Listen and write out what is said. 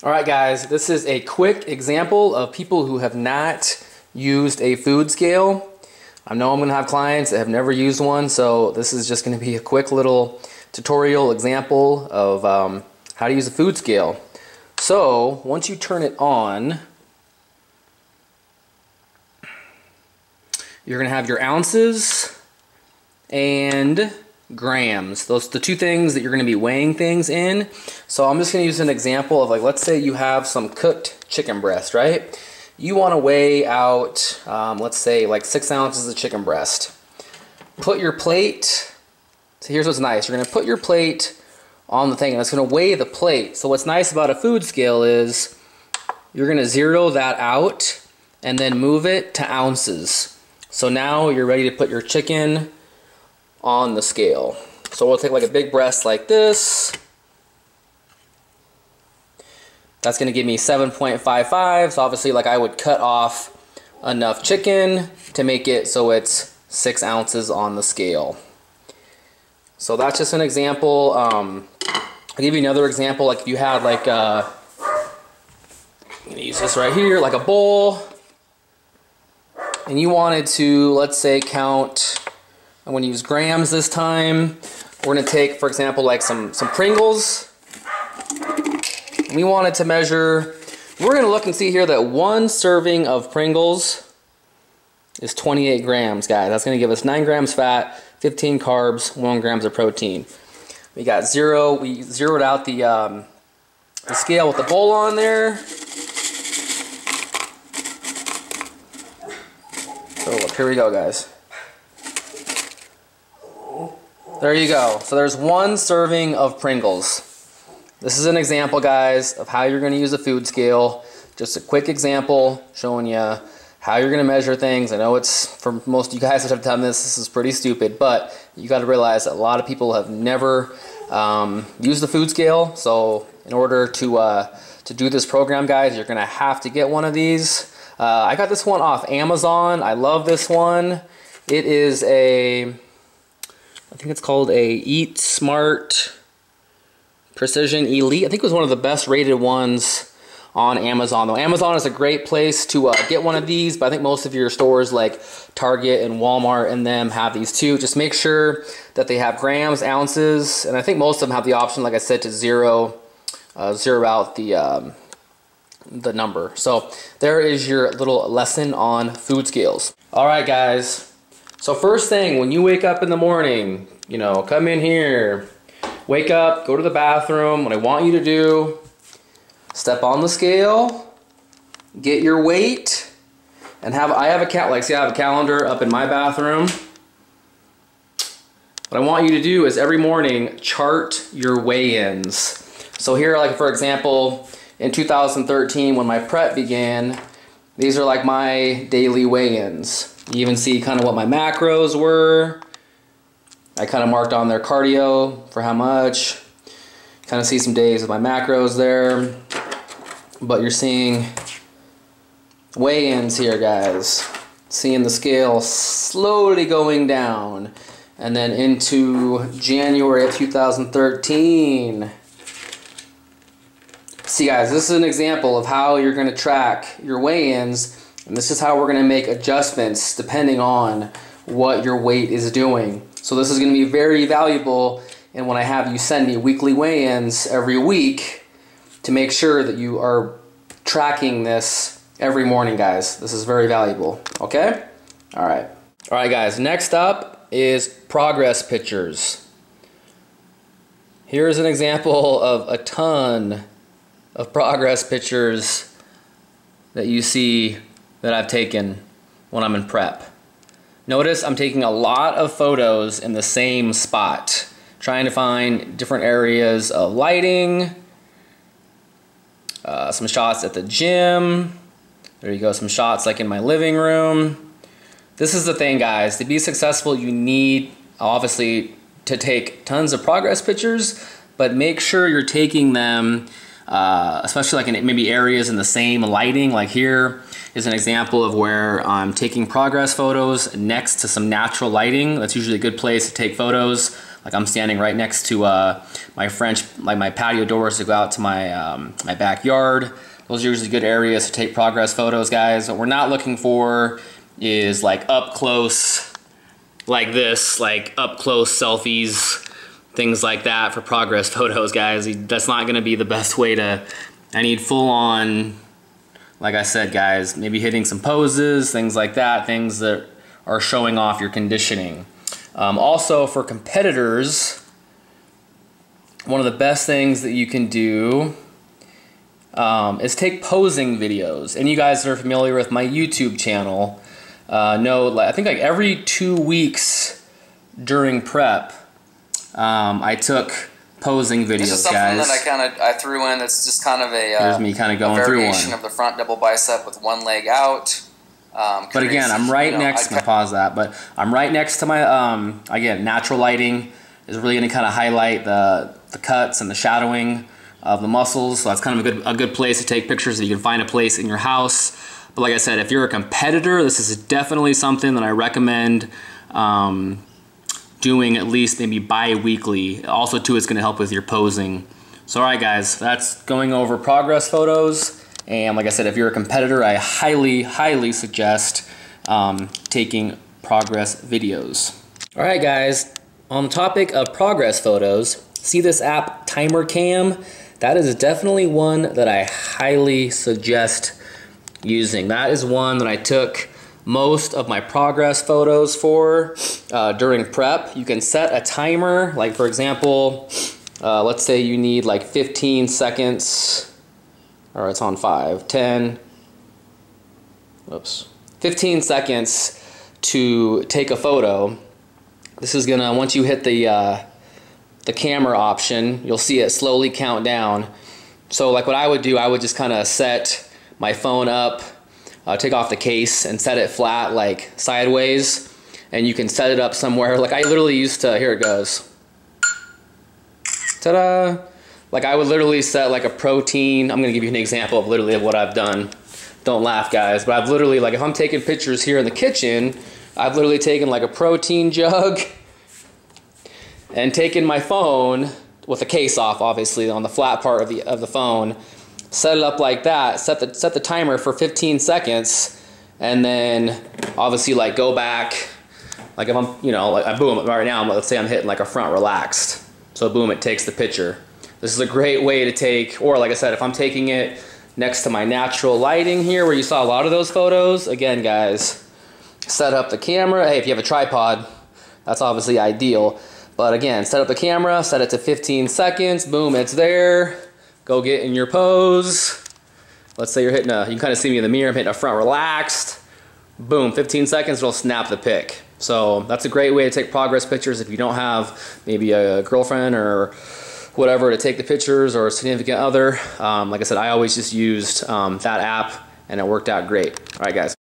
All right, guys, this is a quick example of people who have not used a food scale. I know I'm going to have clients that have never used one, so this is just going to be a quick little tutorial example of how to use a food scale. So once you turn it on, you're going to have your ounces and grams. Those are the two things that you're going to be weighing things in. So I'm just going to use an example of, like, let's say you have some cooked chicken breast, right? You want to weigh out, let's say, like 6 ounces of chicken breast. Put your plate, so here's what's nice. You're going to put your plate on the thing, and it's going to weigh the plate. So what's nice about a food scale is you're going to zero that out and then move it to ounces. So now you're ready to put your chicken on the scale. So we'll take like a big breast like this. That's going to give me 7.55. So obviously, like, I would cut off enough chicken to make it so it's 6 ounces on the scale. So that's just an example. I'll give you another example. Like if you had like I'm going to use this right here, like a bowl, and you wanted to, let's say, count. I'm going to use grams this time. We're going to take, for example, like some Pringles. We wanted to measure, we're going to look and see here that 1 serving of Pringles is 28 grams, guys. That's going to give us 9 grams fat, 15 carbs, 1 grams of protein. We got we zeroed out the scale with the bowl on there. So look, here we go, guys. There you go. So there's 1 serving of Pringles. This is an example, guys, of how you're going to use a food scale. Just a quick example showing you how you're going to measure things. I know it's, for most of you guys that have done this is pretty stupid, but you got to realize that a lot of people have never used the food scale. So in order to do this program, guys, you're going to have to get one of these. I got this one off Amazon. I love this one. It is I think it's called a Eat Smart Precision Elite. I think it was one of the best rated ones on Amazon. Though Amazon is a great place to get one of these, but I think most of your stores like Target and Walmart and them have these too. Just make sure that they have grams, ounces, and I think most of them have the option, like I said, to zero out the number. So there is your little lesson on food scales. All right, guys. So first thing, when you wake up in the morning, you know, come in here, wake up, go to the bathroom. What I want you to do, step on the scale, get your weight, and I have a calendar up in my bathroom. What I want you to do is every morning chart your weigh-ins. So here, like for example, in 2013 when my prep began, these are like my daily weigh-ins. You even see kind of what my macros were. I kind of marked on their cardio for how much. Kind of see some days with my macros there. But you're seeing weigh-ins here, guys. Seeing the scale slowly going down. And then into January of 2013. See, guys, this is an example of how you're going to track your weigh-ins. And this is how we're going to make adjustments depending on what your weight is doing. So this is going to be very valuable, and when I have you send me weekly weigh-ins every week to make sure that you are tracking this every morning, guys. This is very valuable, okay? All right, guys, next up is progress pictures. Here's an example of a ton of progress pictures that you see that I've taken when I'm in prep. Notice I'm taking a lot of photos in the same spot, trying to find different areas of lighting, some shots at the gym. There you go, some shots like in my living room. This is the thing, guys. To be successful, you need, obviously, to take tons of progress pictures, but make sure you're taking them, especially like in maybe areas in the same lighting. Like here is an example of where I'm taking progress photos next to some natural lighting. That's usually a good place to take photos. Like I'm standing right next to my patio doors to go out to my my backyard. Those are usually good areas to take progress photos, guys. What we're not looking for is like up close, like this, like up close selfies, things like that for progress photos, guys. That's not gonna be the best way to, I need full on, like I said, guys, maybe hitting some poses, things like that, things that are showing off your conditioning. Also for competitors, one of the best things that you can do is take posing videos. And you guys that are familiar with my YouTube channel know, I think like every 2 weeks during prep, I took posing videos, this is something guys. that I threw in. That's just kind of a Here's me kind of going through one. variation of the front double bicep with one leg out. But again, I'm right next. I'm gonna pause that. But I'm right next to my. Again, natural lighting is really going to kind of highlight the cuts and the shadowing of the muscles. So that's kind of a good place to take pictures. That you can find a place in your house. But like I said, if you're a competitor, this is definitely something that I recommend doing at least maybe bi-weekly. Also, too, it's going to help with your posing. So, all right, guys, that's going over progress photos. And like I said, if you're a competitor, I highly, highly suggest taking progress videos. All right, guys, on the topic of progress photos, see this app, Timer Cam? That is definitely one that I highly suggest using. That is one that I took most of my progress photos for during prep. You can set a timer, like for example, let's say you need like 15 seconds, or it's on 5, 10, whoops, 15 seconds to take a photo. This is gonna, once you hit the camera option, you'll see it slowly count down. So like what I would do, I would just kind of set my phone up, take off the case and set it flat, like sideways, and you can set it up somewhere. Like I literally used to, here it goes. Ta-da! Like I would literally set like a protein, I'm gonna give you an example of literally what I've done. Don't laugh, guys, but I've literally, like if I'm taking pictures here in the kitchen, I've literally taken like a protein jug and taken my phone with the case off, obviously on the flat part of the phone, set it up like that, set the timer for 15 seconds, and then obviously like go back, like if I'm, you know, like boom, right now, let's say I'm hitting like a front relaxed, so boom, it takes the picture. This is a great way to take, or like I said, if I'm taking it next to my natural lighting here, where you saw a lot of those photos, again, guys, set up the camera. Hey, if you have a tripod, that's obviously ideal. But again, set up the camera, set it to 15 seconds, boom, it's there. Go get in your pose. Let's say you're hitting you can kind of see me in the mirror, I'm hitting a front relaxed. Boom, 15 seconds, it'll snap the pic. So that's a great way to take progress pictures if you don't have maybe a girlfriend or whatever to take the pictures, or a significant other. Like I said, I always just used that app and it worked out great. All right, guys.